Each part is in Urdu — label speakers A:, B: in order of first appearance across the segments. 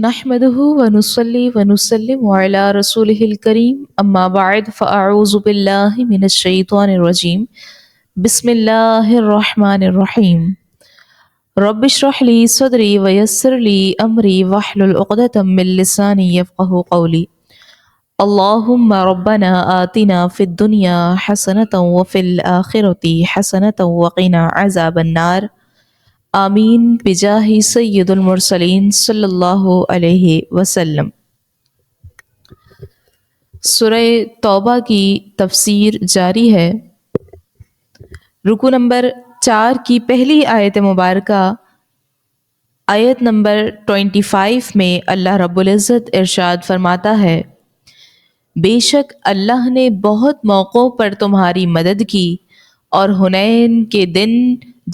A: نحمده ونصلي ونسلم على رسوله الكريم اما بعد فاعوذ بالله من الشيطان الرجيم بسم الله الرحمن الرحيم رب اشرح لي صدري ويسر لي امري واحلل عقدة من لساني يفقهوا قولي اللهم ربنا آتنا في الدنيا حسنة وفي الآخرة حسنة وقنا عذاب النار آمین بجاہ سید المرسلین صلی اللہ علیہ وسلم۔ سورہ توبہ کی تفسیر جاری ہے۔ رکوع نمبر 4 کی پہلی آیت مبارکہ آیت نمبر 25 میں اللہ رب العزت ارشاد فرماتا ہے، بے شک اللہ نے بہت موقعوں پر تمہاری مدد کی اور حنین کے دن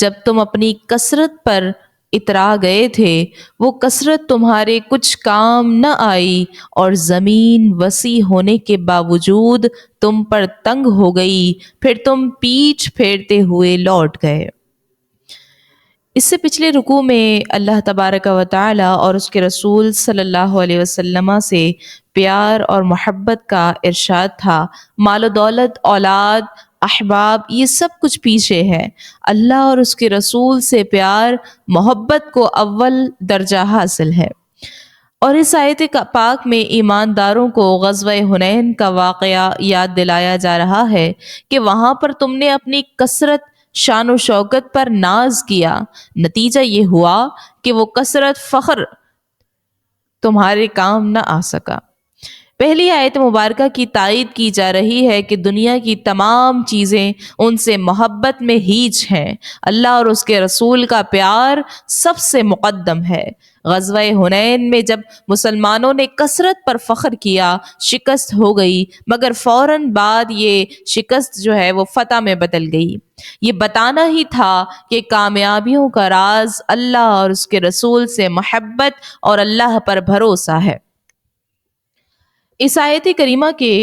A: جب تم اپنی کثرت پر اترا گئے تھے وہ کثرت تمہارے کچھ کام نہ آئی اور زمین وسیع ہونے کے باوجود تم پر تنگ ہو گئی، پھر تم پیٹھ پھیرتے ہوئے لوٹ گئے۔ اس سے پچھلے رکوع میں اللہ تبارک و تعالی اور اس کے رسول صلی اللہ علیہ وسلم سے پیار اور محبت کا ارشاد تھا۔ مال و دولت، اولاد، احباب، یہ سب کچھ پیچھے ہے۔ اللہ اور اس کے رسول سے پیار محبت کو اول درجہ حاصل ہے۔ اور اس آیت پاک میں ایمانداروں کو غزوہ حنین کا واقعہ یاد دلایا جا رہا ہے کہ وہاں پر تم نے اپنی کثرت، شان و شوکت پر ناز کیا، نتیجہ یہ ہوا کہ وہ کثرت فخر تمہارے کام نہ آ سکا۔ پہلی آیت مبارکہ کی تائید کی جا رہی ہے کہ دنیا کی تمام چیزیں ان سے محبت میں ہیچ ہیں، اللہ اور اس کے رسول کا پیار سب سے مقدم ہے۔ غزوہ حنین میں جب مسلمانوں نے کثرت پر فخر کیا، شکست ہو گئی، مگر فوراً بعد یہ شکست جو ہے وہ فتح میں بدل گئی۔ یہ بتانا ہی تھا کہ کامیابیوں کا راز اللہ اور اس کے رسول سے محبت اور اللہ پر بھروسہ ہے۔ اس آیت کریمہ کے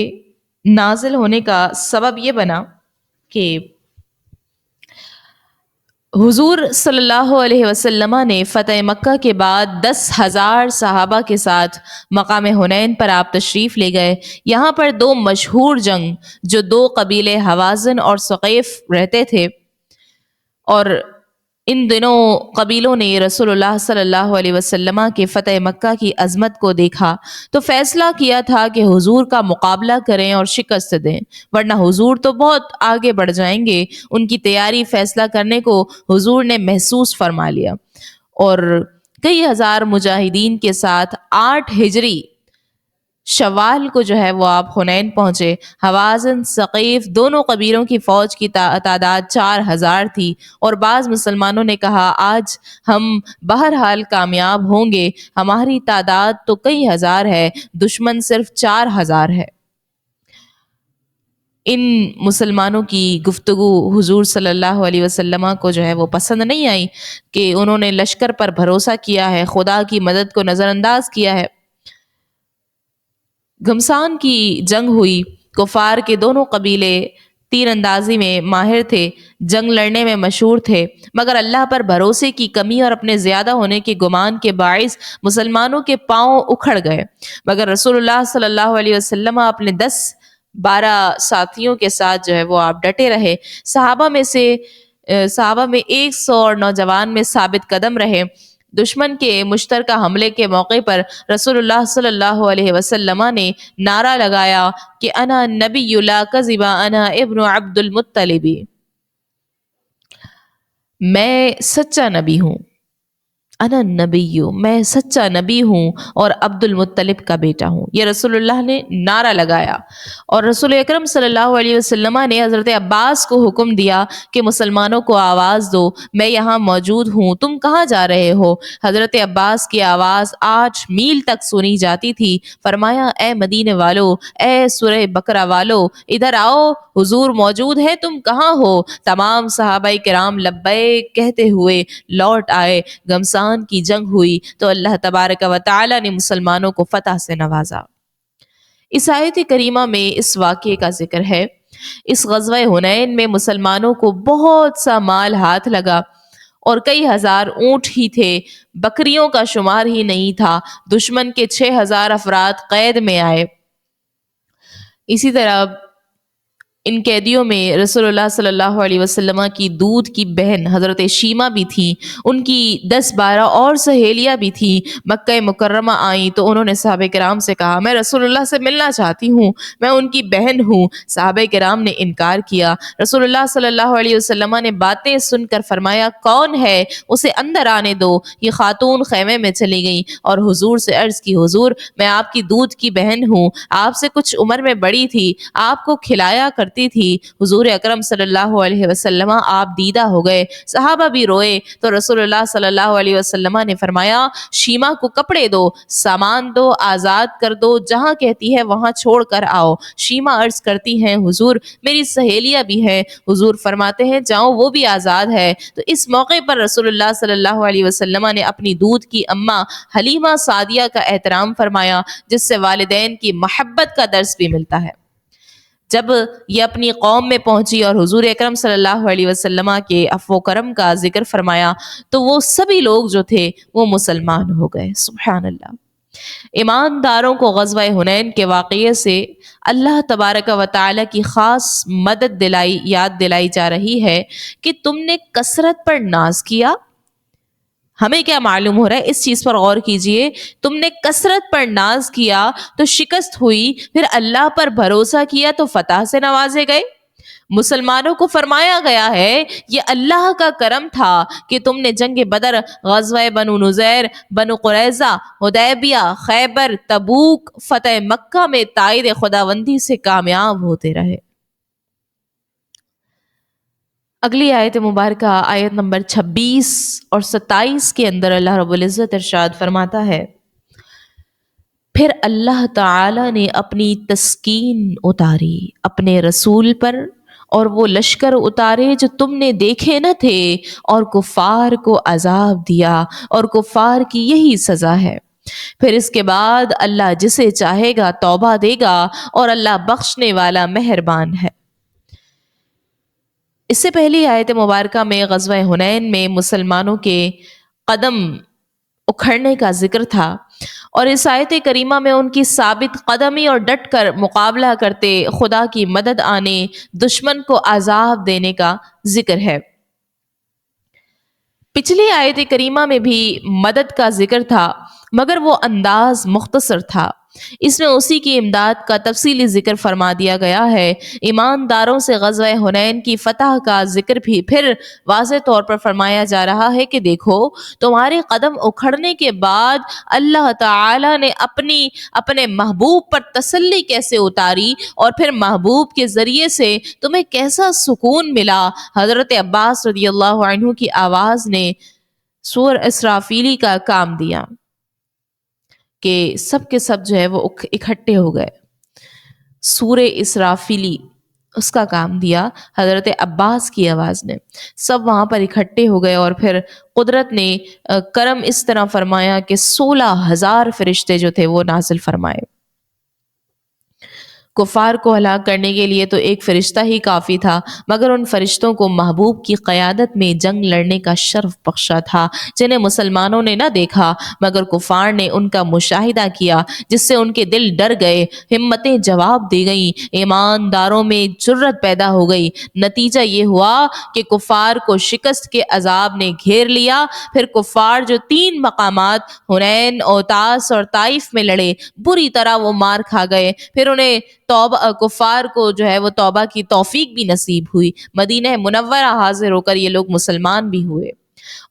A: نازل ہونے کا سبب یہ بنا کہ حضور صلی اللہ علیہ وسلم نے فتح مکہ کے بعد 10,000 صحابہ کے ساتھ مقام حنین پر آپ تشریف لے گئے۔ یہاں پر دو مشہور جنگ جو دو قبیلے حوازن اور ثقیف رہتے تھے، اور ان دونوں قبیلوں نے رسول اللہ صلی اللہ علیہ وسلم کے فتح مکہ کی عظمت کو دیکھا تو فیصلہ کیا تھا کہ حضور کا مقابلہ کریں اور شکست دیں، ورنہ حضور تو بہت آگے بڑھ جائیں گے۔ ان کی تیاری فیصلہ کرنے کو حضور نے محسوس فرما لیا اور کئی ہزار مجاہدین کے ساتھ 8 ہجری شوال کو جو ہے وہ آپ حنین پہنچے۔ حوازن، ثقیف دونوں قبیلوں کی فوج کی تعداد 4,000 تھی، اور بعض مسلمانوں نے کہا آج ہم بہرحال کامیاب ہوں گے، ہماری تعداد تو کئی ہزار ہے، دشمن صرف 4,000 ہے۔ ان مسلمانوں کی گفتگو حضور صلی اللہ علیہ وسلم کو جو ہے وہ پسند نہیں آئی کہ انہوں نے لشکر پر بھروسہ کیا ہے، خدا کی مدد کو نظر انداز کیا ہے۔ گھمسان کی جنگ ہوئی۔ کفار کے دونوں قبیلے تیر اندازی میں ماہر تھے، جنگ لڑنے میں مشہور تھے، مگر اللہ پر بھروسے کی کمی اور اپنے زیادہ ہونے کے گمان کے باعث مسلمانوں کے پاؤں اکھڑ گئے۔ مگر رسول اللہ صلی اللہ علیہ وسلم اپنے 10-12 ساتھیوں کے ساتھ جو ہے وہ آپ ڈٹے رہے۔ صحابہ میں 100 اور نوجوان میں ثابت قدم رہے۔ دشمن کے مشترکہ حملے کے موقع پر رسول اللہ صلی اللہ علیہ وسلم نے نعرہ لگایا کہ انا نبی لا کذب انا ابن عبد المطلب، میں سچا نبی ہوں، انا نبی، میں سچا نبی ہوں اور عبد المطلب کا بیٹا ہوں۔ یہ رسول اللہ نے نعرہ لگایا، اور رسول اکرم صلی اللہ علیہ وسلم نے حضرت عباس کو حکم دیا کہ مسلمانوں کو آواز دو، میں یہاں موجود ہوں، تم کہاں جا رہے ہو؟ حضرت عباس کی آواز 8 میل تک سنی جاتی تھی۔ فرمایا اے مدینے والو، اے سورہ بقرہ والو، ادھر آؤ، حضور موجود ہے، تم کہاں ہو؟ تمام صحابہ کرام لبیک کہتے ہوئے لوٹ آئے۔ گھمسان کی جنگ ہوئی تو اللہ تبارک و تعالی نے مسلمانوں کو فتح سے نوازا۔ اس آیت کریمہ میں اس واقعے کا ذکر ہے۔ اس غزوہ حنین میں مسلمانوں کو بہت سا مال ہاتھ لگا، اور کئی ہزار اونٹ ہی تھے، بکریوں کا شمار ہی نہیں تھا۔ دشمن کے 6,000 افراد قید میں آئے۔ اسی طرح ان قیدیوں میں رسول اللہ صلی اللہ علیہ وسلم کی دودھ کی بہن حضرت شیمہ بھی تھیں، ان کی 10-12 اور سہیلیاں بھی تھیں۔ مکہ مکرمہ آئیں تو انہوں نے صحابہ کرام سے کہا، میں رسول اللہ سے ملنا چاہتی ہوں، میں ان کی بہن ہوں۔ صحابہ کرام نے انکار کیا۔ رسول اللہ صلی اللہ علیہ وسلم نے باتیں سن کر فرمایا، کون ہے؟ اسے اندر آنے دو۔ یہ خاتون خیمے میں چلی گئیں اور حضور سے عرض کی، حضور میں آپ کی دودھ کی بہن ہوں، آپ سے کچھ عمر میں بڑی تھی، آپ کو کھلایا کرتی تھی۔ حضور اکرم صلی اللہ علیہ وسلم آپ دیدہ ہو گئے، صحابہ بھی روئے، تو رسول اللہ صلی اللہ علیہ وسلم نے فرمایا، شیمہ کو کپڑے دو، سامان دو، آزاد کر دو، جہاں کہتی ہے وہاں چھوڑ کر آؤ۔ شیمہ عرض کرتی ہیں، حضور میری سہیلیاں بھی ہیں۔ حضور فرماتے ہیں، جاؤ وہ بھی آزاد ہے۔ تو اس موقع پر رسول اللہ صلی اللہ علیہ وسلم نے اپنی دودھ کی اماں حلیمہ سعدیہ کا احترام فرمایا، جس سے والدین کی محبت کا درس بھی ملتا ہے۔ جب یہ اپنی قوم میں پہنچی اور حضور اکرم صلی اللہ علیہ وسلم کے عفو و کرم کا ذکر فرمایا تو وہ سبھی لوگ جو تھے وہ مسلمان ہو گئے۔ سبحان اللہ۔ ایمانداروں کو غزوہ حنین کے واقعے سے اللہ تبارک و تعالی کی خاص مدد یاد دلائی جا رہی ہے کہ تم نے کثرت پر ناز کیا۔ ہمیں کیا معلوم ہو رہا ہے؟ اس چیز پر غور کیجئے۔ تم نے کثرت پر ناز کیا تو شکست ہوئی، پھر اللہ پر بھروسہ کیا تو فتح سے نوازے گئے۔ مسلمانوں کو فرمایا گیا ہے یہ اللہ کا کرم تھا کہ تم نے جنگ بدر، غزوہ بنو نذیر، بنو قریظہ، حدیبیہ، خیبر، تبوک، فتح مکہ میں تائید خداوندی سے کامیاب ہوتے رہے۔ اگلی آیت مبارکہ آیت نمبر 26 اور 27 کے اندر اللہ رب العزت ارشاد فرماتا ہے، پھر اللہ تعالی نے اپنی تسکین اتاری اپنے رسول پر، اور وہ لشکر اتارے جو تم نے دیکھے نہ تھے، اور کفار کو عذاب دیا، اور کفار کی یہی سزا ہے۔ پھر اس کے بعد اللہ جسے چاہے گا توبہ دے گا، اور اللہ بخشنے والا مہربان ہے۔ اس سے پہلی آیت مبارکہ میں غزوہ حنین میں مسلمانوں کے قدم اکھڑنے کا ذکر تھا، اور اس آیت کریمہ میں ان کی ثابت قدمی اور ڈٹ کر مقابلہ کرتے، خدا کی مدد آنے، دشمن کو عذاب دینے کا ذکر ہے۔ پچھلی آیت کریمہ میں بھی مدد کا ذکر تھا، مگر وہ انداز مختصر تھا۔ اس میں اسی کی امداد کا تفصیلی ذکر فرما دیا گیا ہے۔ ایمانداروں سے غزوہ حنین کی فتح کا ذکر بھی پھر واضح طور پر فرمایا جا رہا ہے کہ دیکھو تمہارے قدم اکھڑنے کے بعد اللہ تعالی نے اپنے محبوب پر تسلی کیسے اتاری، اور پھر محبوب کے ذریعے سے تمہیں کیسا سکون ملا۔ حضرت عباس رضی اللہ عنہ کی آواز نے سور اسرافیلی کا کام دیا کہ سب کے سب جو ہے وہ اکٹھے ہو گئے۔ سور اسرافیلی اس کا کام دیا حضرت عباس کی آواز نے، سب وہاں پر اکٹھے ہو گئے، اور پھر قدرت نے کرم اس طرح فرمایا کہ 16,000 فرشتے جو تھے وہ نازل فرمائے۔ کفار کو ہلاک کرنے کے لیے تو ایک فرشتہ ہی کافی تھا، مگر ان فرشتوں کو محبوب کی قیادت میں جنگ لڑنے کا شرف بخشا تھا، جنہیں مسلمانوں نے نہ دیکھا مگر کفار نے ان کا مشاہدہ کیا، جس سے ان کے دل ڈر گئے، ہمتیں جواب دی گئیں، ایمانداروں میں جرت پیدا ہو گئی۔ نتیجہ یہ ہوا کہ کفار کو شکست کے عذاب نے گھیر لیا۔ پھر کفار جو 3 مقامات حنین، اوتاس اور طائف میں لڑے، بری طرح وہ مار کھا گئے۔ پھر انہیں کفار کو جو ہے وہ توبہ کی توفیق بھی نصیب ہوئی، مدینہ منورہ حاضر ہو کر یہ لوگ مسلمان بھی ہوئے۔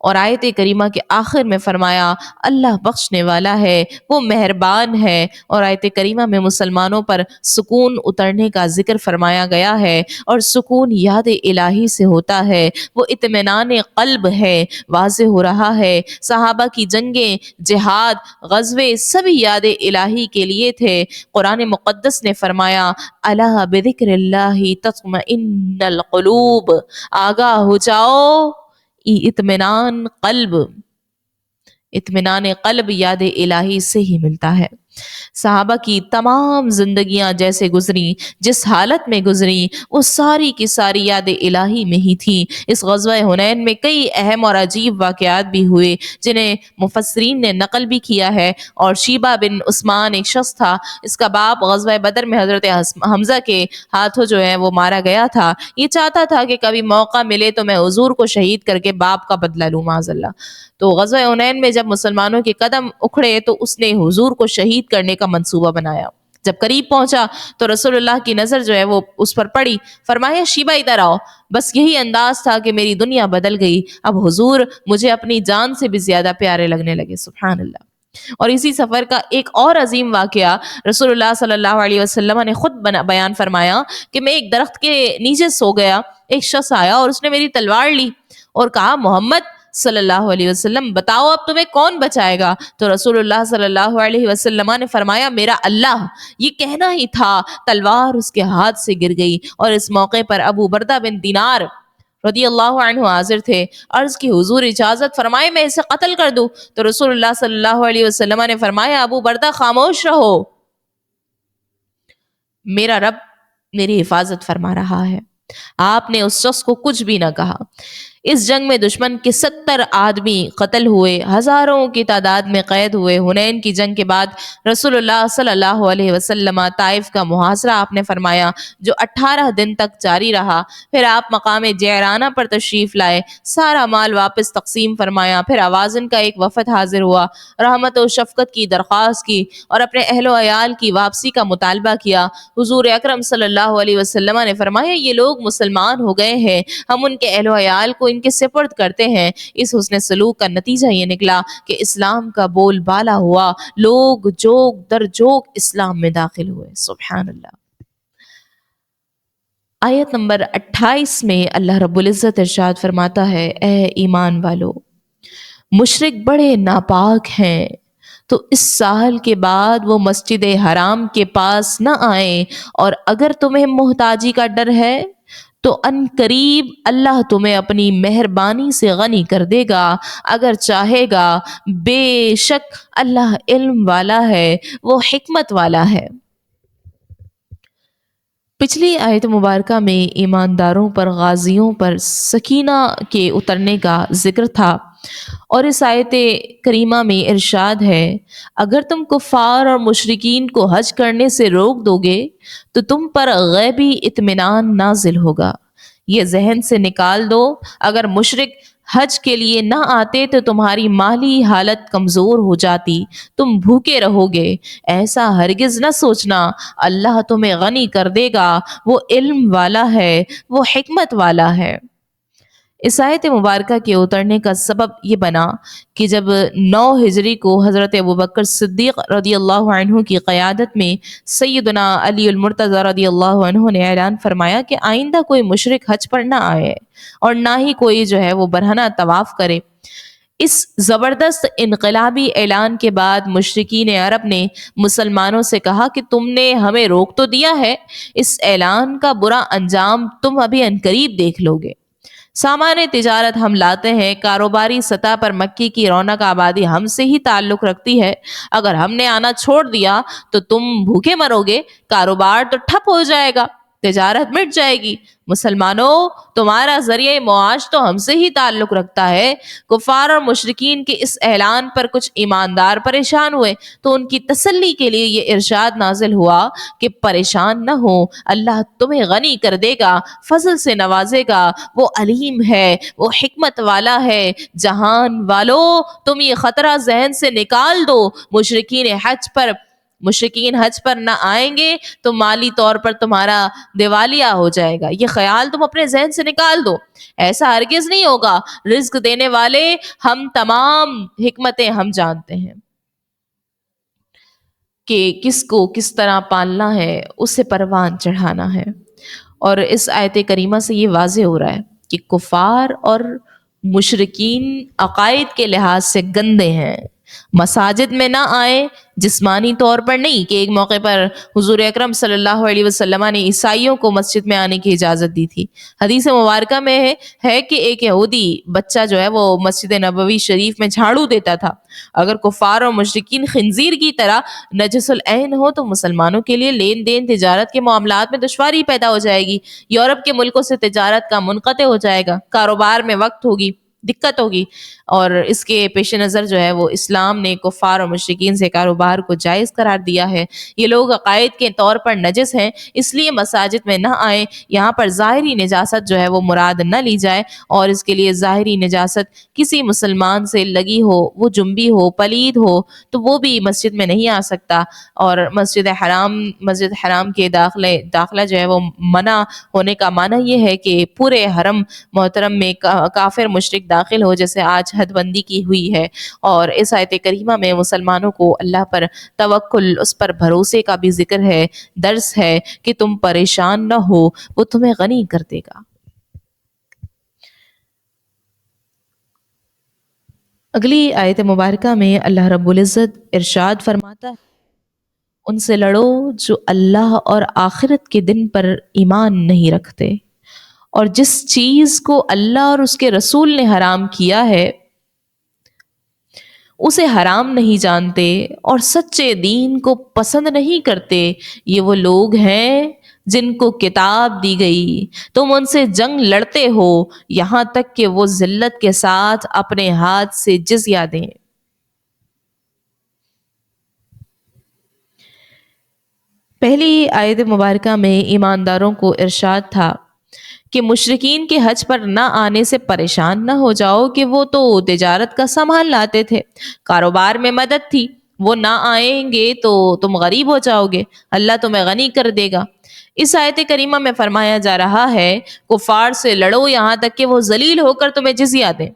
A: اور آیت کریمہ کے آخر میں فرمایا اللہ بخشنے والا ہے، وہ مہربان ہے، اور آیت کریمہ میں مسلمانوں پر سکون اترنے کا ذکر فرمایا گیا ہے، اور سکون یاد الہی سے ہوتا ہے، وہ اطمینان قلب ہے۔ واضح ہو رہا ہے صحابہ کی جنگیں، جہاد، غزوے سبھی یاد الہی کے لیے تھے۔ قرآن مقدس نے فرمایا الا بذکر اللہ تطمئن القلوب، آگاہ ہو جاؤ، اطمینان قلب یاد الہی سے ہی ملتا ہے۔ صحابہ کی تمام زندگیاں جیسے گزری، جس حالت میں گزری، وہ ساری کی ساری یاد الہی میں ہی تھی۔ اس غزوہ حنین میں کئی اہم اور عجیب واقعات بھی ہوئے جنہیں مفسرین نے نقل بھی کیا ہے، اور شیبہ بن عثمان ایک شخص تھا، اس کا باپ غزوہ بدر میں حضرت حمزہ کے ہاتھوں جو ہے وہ مارا گیا تھا۔ یہ چاہتا تھا کہ کبھی موقع ملے تو میں حضور کو شہید کر کے باپ کا بدلہ لوں معاذ اللہ۔ تو غزوہ حنین میں جب مسلمانوں کے قدم اکھڑے تو اس نے حضور کو شہید کرنے کا منصوبہ بنایا۔ جب قریب پہنچا تو رسول اللہ کی نظر جو ہے وہ اس پر پڑی، فرمایا شیبہ ادھر آؤ۔ بس یہی انداز تھا کہ میری دنیا بدل گئی، اب حضور مجھے اپنی جان سے بھی زیادہ پیارے لگنے لگے، سبحان اللہ۔ اور اسی سفر کا ایک اور عظیم واقعہ رسول اللہ صلی اللہ علیہ وسلم نے خود بیان فرمایا کہ میں ایک درخت کے نیچے سو گیا، ایک شخص آیا اور اس نے میری تلوار لی اور کہا محمد صلی اللہ علیہ وسلم بتاؤ اب تمہیں کون بچائے گا؟ تو رسول اللہ صلی اللہ علیہ وسلم نے فرمایا میرا اللہ۔ یہ کہنا ہی تھا تلوار اس کے ہاتھ سے گر گئی، اور اس موقع پر ابو بردہ بن دینار رضی اللہ عنہ حاضر تھے۔ عرض کی حضور اجازت فرمائے میں اسے قتل کر دوں؟ تو رسول اللہ صلی اللہ علیہ وسلم نے فرمایا ابو بردہ خاموش رہو، میرا رب میری حفاظت فرما رہا ہے۔ آپ نے اس شخص کو کچھ بھی نہ کہا۔ اس جنگ میں دشمن کے 70 آدمی قتل ہوئے، ہزاروں کی تعداد میں قید ہوئے۔ حنین کی جنگ کے بعد رسول اللہ صلی اللہ علیہ وسلم طائف کا محاصرہ آپ نے فرمایا جو 18 دن تک جاری رہا۔ پھر آپ مقام جعرانہ پر تشریف لائے، سارا مال واپس تقسیم فرمایا۔ پھر اوازن کا ایک وفد حاضر ہوا، رحمت و شفقت کی درخواست کی اور اپنے اہل و عیال کی واپسی کا مطالبہ کیا۔ حضور اکرم صلی اللہ علیہ وسلم نے فرمایا یہ لوگ مسلمان ہو گئے ہیں، ہم ان کے اہل و عیال کو ان کے سپرد کرتے ہیں۔ اس حسن سلوک کا نتیجہ یہ نکلا کہ اسلام کا بول بالا ہوا، لوگ جوگ در جوگ اسلام میں داخل ہوئے، سبحان اللہ۔ آیت نمبر 28 میں اللہ رب العزت ارشاد فرماتا ہے اے ایمان والو، مشرک بڑے ناپاک ہیں تو اس سال کے بعد وہ مسجد حرام کے پاس نہ آئیں، اور اگر تمہیں محتاجی کا ڈر ہے تو ان قریب اللہ تمہیں اپنی مہربانی سے غنی کر دے گا اگر چاہے گا، بے شک اللہ علم والا ہے، وہ حکمت والا ہے۔ پچھلی آیت مبارکہ میں ایمانداروں پر، غازیوں پر سکینہ کے اترنے کا ذکر تھا، اور اس آیت کریمہ میں ارشاد ہے اگر تم کفار اور مشرکین کو حج کرنے سے روک دو گے تو تم پر غیبی اطمینان نازل ہوگا۔ یہ ذہن سے نکال دو اگر مشرک حج کے لیے نہ آتے تو تمہاری مالی حالت کمزور ہو جاتی، تم بھوکے رہو گے۔ ایسا ہرگز نہ سوچنا، اللہ تمہیں غنی کر دے گا، وہ علم والا ہے، وہ حکمت والا ہے۔ اس آیت مبارکہ کے اترنے کا سبب یہ بنا کہ جب 9 ہجری کو حضرت ابوبکر صدیق رضی اللہ عنہ کی قیادت میں سیدنا علی المرتضی رضی اللہ عنہ نے اعلان فرمایا کہ آئندہ کوئی مشرک حج پر نہ آئے اور نہ ہی کوئی جو ہے وہ برہنہ طواف کرے۔ اس زبردست انقلابی اعلان کے بعد مشرکین عرب نے مسلمانوں سے کہا کہ تم نے ہمیں روک تو دیا ہے، اس اعلان کا برا انجام تم ابھی عنقریب دیکھ لو گے۔ سامان تجارت ہم لاتے ہیں، کاروباری سطح پر مکی کی رونق آبادی ہم سے ہی تعلق رکھتی ہے، اگر ہم نے آنا چھوڑ دیا تو تم بھوکے مرو گے، کاروبار تو ٹھپ ہو جائے گا، تجارت مٹ جائے گی۔ مسلمانوں تمہارا ذریعہ معاش تو ہم سے ہی تعلق رکھتا ہے۔ کفار اور مشرکین کے اس اعلان پر کچھ ایماندار پریشان ہوئے تو ان کی تسلی کے لیے یہ ارشاد نازل ہوا کہ پریشان نہ ہو، اللہ تمہیں غنی کر دے گا، فضل سے نوازے گا، وہ علیم ہے، وہ حکمت والا ہے۔ جہان والو تم یہ خطرہ ذہن سے نکال دو، مشرکین حج پر نہ آئیں گے تو مالی طور پر تمہارا دیوالیہ ہو جائے گا، یہ خیال تم اپنے ذہن سے نکال دو، ایسا ہرگز نہیں ہوگا، رزق دینے والے ہم، تمام حکمتیں ہم جانتے ہیں کہ کس کو کس طرح پالنا ہے، اسے پروان چڑھانا ہے۔ اور اس آیت کریمہ سے یہ واضح ہو رہا ہے کہ کفار اور مشرکین عقائد کے لحاظ سے گندے ہیں، مساجد میں نہ آئیں، جسمانی طور پر نہیں کہ ایک موقع پر حضور اکرم صلی اللہ علیہ وسلم نے عیسائیوں کو مسجد میں آنے کی اجازت دی تھی۔ حدیث مبارکہ میں ہے کہ ایک یہودی بچہ جو ہے وہ مسجد نبوی شریف میں جھاڑو دیتا تھا۔ اگر کفار اور مشرکین خنزیر کی طرح نجس العین ہو تو مسلمانوں کے لیے لین دین تجارت کے معاملات میں دشواری پیدا ہو جائے گی، یورپ کے ملکوں سے تجارت کا منقطع ہو جائے گا، کاروبار میں وقت ہوگی، دقت ہوگی، اور اس کے پیش نظر جو ہے وہ اسلام نے کفار اور مشرکین سے کاروبار کو جائز قرار دیا ہے۔ یہ لوگ عقائد کے طور پر نجس ہیں، اس لیے مساجد میں نہ آئیں۔ یہاں پر ظاہری نجاست جو ہے وہ مراد نہ لی جائے، اور اس کے لیے ظاہری نجاست کسی مسلمان سے لگی ہو، وہ جنبی ہو، پلید ہو، تو وہ بھی مسجد میں نہیں آ سکتا۔ اور مسجد حرام کے داخلہ جو ہے وہ منع ہونے کا معنی یہ ہے کہ پورے حرم محترم میں کافر مشرک داخل ہو، جیسے آج حد بندی کی ہوئی ہے۔ اور اس آیت کریمہ میں مسلمانوں کو اللہ پر توکل، اس پر بھروسے کا بھی ذکر ہے، درس ہے کہ تم پریشان نہ ہو، وہ تمہیں غنی کر دے گا۔ اگلی آیت مبارکہ میں اللہ رب العزت ارشاد فرماتا ہے، ان سے لڑو جو اللہ اور آخرت کے دن پر ایمان نہیں رکھتے، اور جس چیز کو اللہ اور اس کے رسول نے حرام کیا ہے اسے حرام نہیں جانتے اور سچے دین کو پسند نہیں کرتے۔ یہ وہ لوگ ہیں جن کو کتاب دی گئی، تم ان سے جنگ لڑتے ہو یہاں تک کہ وہ ذلت کے ساتھ اپنے ہاتھ سے جزیہ دیں۔ پہلی آیت مبارکہ میں ایمانداروں کو ارشاد تھا کہ مشرکین کے حج پر نہ آنے سے پریشان نہ ہو جاؤ کہ وہ تو تجارت کا سامان لاتے تھے، کاروبار میں مدد تھی، وہ نہ آئیں گے تو تم غریب ہو جاؤ گے، اللہ تمہیں غنی کر دے گا۔ اس آیت کریمہ میں فرمایا جا رہا ہے کفار سے لڑو یہاں تک کہ وہ ذلیل ہو کر تمہیں جزیہ دیں۔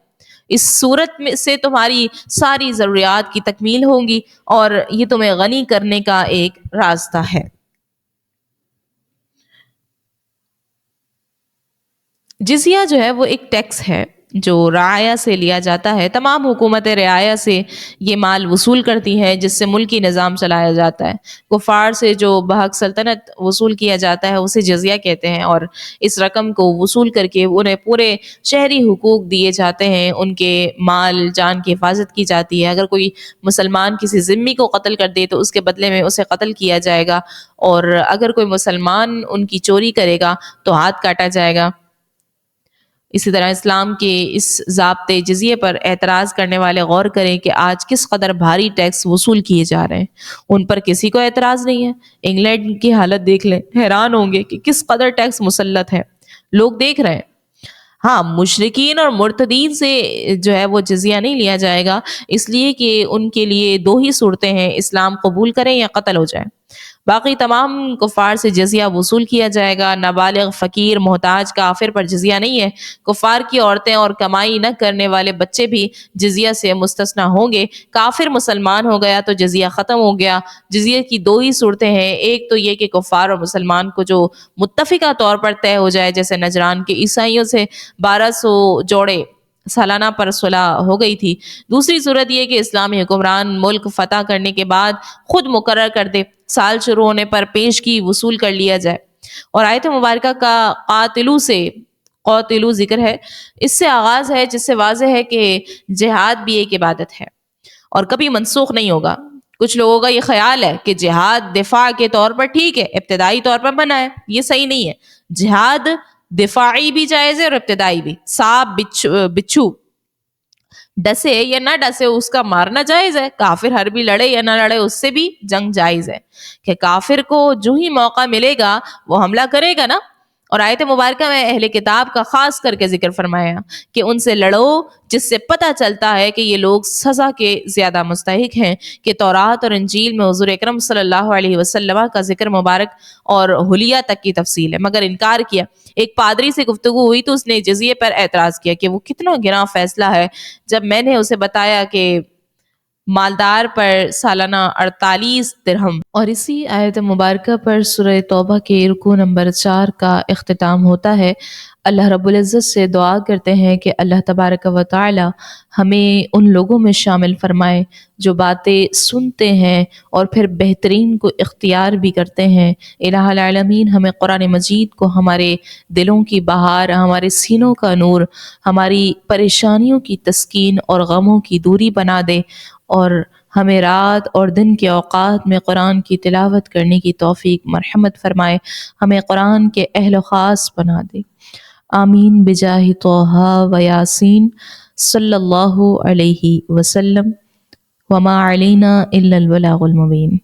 A: اس صورت میں سے تمہاری ساری ضروریات کی تکمیل ہوگی اور یہ تمہیں غنی کرنے کا ایک راستہ ہے۔ جزیہ جو ہے وہ ایک ٹیکس ہے جو رعایا سے لیا جاتا ہے۔ تمام حکومتیں رعایا سے یہ مال وصول کرتی ہیں جس سے ملکی نظام چلایا جاتا ہے۔ کفار سے جو بحق سلطنت وصول کیا جاتا ہے اسے جزیہ کہتے ہیں، اور اس رقم کو وصول کر کے انہیں پورے شہری حقوق دیے جاتے ہیں، ان کے مال جان کی حفاظت کی جاتی ہے۔ اگر کوئی مسلمان کسی ذمی کو قتل کر دے تو اس کے بدلے میں اسے قتل کیا جائے گا، اور اگر کوئی مسلمان ان کی چوری کرے گا تو ہاتھ کاٹا جائے گا۔ اسی طرح اسلام کے اس ضابطے جزیے پر اعتراض کرنے والے غور کریں کہ آج کس قدر بھاری ٹیکس وصول کیے جا رہے ہیں، ان پر کسی کو اعتراض نہیں ہے۔ انگلینڈ کی حالت دیکھ لیں، حیران ہوں گے کہ کس قدر ٹیکس مسلط ہے، لوگ دیکھ رہے ہیں۔ ہاں، مشرکین اور مرتدین سے جو ہے وہ جزیہ نہیں لیا جائے گا، اس لیے کہ ان کے لیے دو ہی صورتیں ہیں، اسلام قبول کریں یا قتل ہو جائیں۔ باقی تمام کفار سے جزیہ وصول کیا جائے گا۔ نابالغ، فقیر، محتاج، کافر پر جزیہ نہیں ہے۔ کفار کی عورتیں اور کمائی نہ کرنے والے بچے بھی جزیہ سے مستثنی ہوں گے۔ کافر مسلمان ہو گیا تو جزیہ ختم ہو گیا۔ جزیہ کی دو ہی صورتیں ہیں، ایک تو یہ کہ کفار اور مسلمان کو جو متفقہ طور پر طے ہو جائے، جیسے نجران کے عیسائیوں سے 1200 جوڑے سالانہ پر صلح ہو گئی تھی۔ دوسری صورت یہ کہ اسلامی حکمران ملک فتح کرنے کے بعد خود مقرر کر دے، سال شروع ہونے پر پیشگی وصول کر لیا جائے۔ اور آیت مبارکہ کا قاتلو ذکر ہے، اس سے آغاز ہے، جس سے واضح ہے کہ جہاد بھی ایک عبادت ہے اور کبھی منسوخ نہیں ہوگا۔ کچھ لوگوں کا یہ خیال ہے کہ جہاد دفاع کے طور پر ٹھیک ہے، ابتدائی طور پر منع ہے، یہ صحیح نہیں ہے۔ جہاد دفاعی بھی جائز ہے اور ابتدائی بھی۔ سانپ بچھو ڈسے یا نہ ڈسے اس کا مارنا جائز ہے، کافر حربی لڑے یا نہ لڑے اس سے بھی جنگ جائز ہے، کہ کافر کو جو ہی موقع ملے گا وہ حملہ کرے گا نا۔ اور آیت مبارکہ میں اہل کتاب کا خاص کر کے ذکر فرمایا کہ ان سے لڑو جس سے پتہ چلتا ہے کہ یہ لوگ سزا کے زیادہ مستحق ہیں، کہ تورات اور انجیل میں حضور اکرم صلی اللہ علیہ وسلم کا ذکر مبارک اور حلیہ تک کی تفصیل ہے، مگر انکار کیا۔ ایک پادری سے گفتگو ہوئی تو اس نے جزیے پر اعتراض کیا کہ وہ کتنا گراں فیصلہ ہے۔ جب میں نے اسے بتایا کہ مالدار پر سالانہ 48 درہم۔ اور اسی آیت مبارکہ پر سورہ توبہ کے رکوع نمبر 4 کا اختتام ہوتا ہے۔ اللہ رب العزت سے دعا کرتے ہیں کہ اللہ تبارک و تعالی ہمیں ان لوگوں میں شامل فرمائے جو باتیں سنتے ہیں اور پھر بہترین کو اختیار بھی کرتے ہیں۔ الہ العالمین ہمیں قرآن مجید کو ہمارے دلوں کی بہار، ہمارے سینوں کا نور، ہماری پریشانیوں کی تسکین اور غموں کی دوری بنا دے، اور ہمیں رات اور دن کے اوقات میں قرآن کی تلاوت کرنے کی توفیق مرحمت فرمائے، ہمیں قرآن کے اہل و خاص بنا دے۔ آمین بجاہ طہ و یاسین صلی اللہ علیہ وسلم۔ وما علینا الا البلاغ المبین۔